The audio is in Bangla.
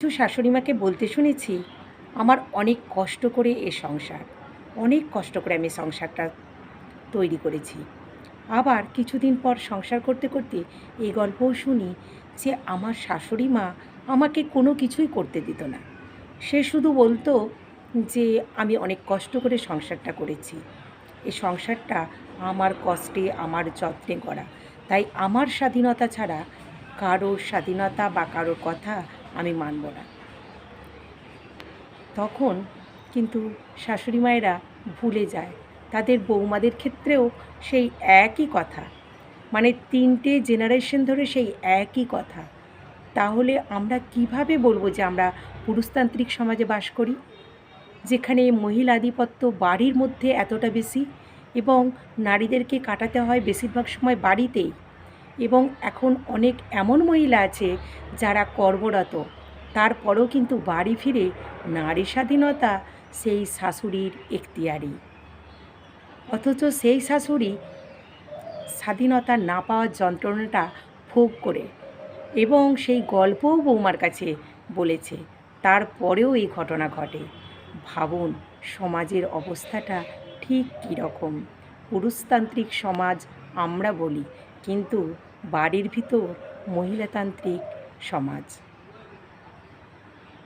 শাশুড়িমাকে বলতে শুনেছি, আমার অনেক কষ্ট করে এ সংসার, অনেক কষ্ট করে আমি সংসারটা তৈরি করেছি। আবার কিছুদিন পর সংসার করতে করতে এই গল্পও শুনি যে আমার শাশুড়ি মা আমাকে কোনো কিছুই করতে দিত না। সে শুধু বলতো যে আমি অনেক কষ্ট করে সংসারটা করেছি। এই সংসারটা আমার কষ্টে, আমার যত্নে করা। তাই আমার স্বাধীনতা ছাড়া কারোর স্বাধীনতা বা কারোর কথা আমি মানব না। তখন কিন্তু শাশুড়ি মায়েরা ভুলে যায়। তাদের বৌমাদের ক্ষেত্রেও সেই একই কথা। মানে ৩টে জেনারেশন ধরে সেই একই কথা। তাহলে আমরা কিভাবে বলব যে আমরা পুরুষতান্ত্রিক সমাজে বাস করি? যেখানে মহিলাধিপত্য বাড়ির মধ্যে এতটা বেশি এবং নারীদেরকে কাটাতে হয় বেশিরভাগ সময় বাড়িতেই। এবং এখন অনেক এমন মহিলা আছে যারা কর্মরত, তারপরেও কিন্তু বাড়ি ফিরে নারী স্বাধীনতা সেই শাশুড়ির এখতিয়ারে। অথচ সেই শাশুড়ি স্বাধীনতা না পাওয়ার যন্ত্রণাটা ভোগ করে এবং সেই গল্পও বৌমার কাছে বলেছে, তারপরেও এই ঘটনা ঘটে। ভাবুন সমাজের অবস্থাটা ঠিক কীরকম। পুরুষতান্ত্রিক সমাজ আমরা বলি, কিন্তু বাড়ির ভিতর মহিলাতান্ত্রিক সমাজ।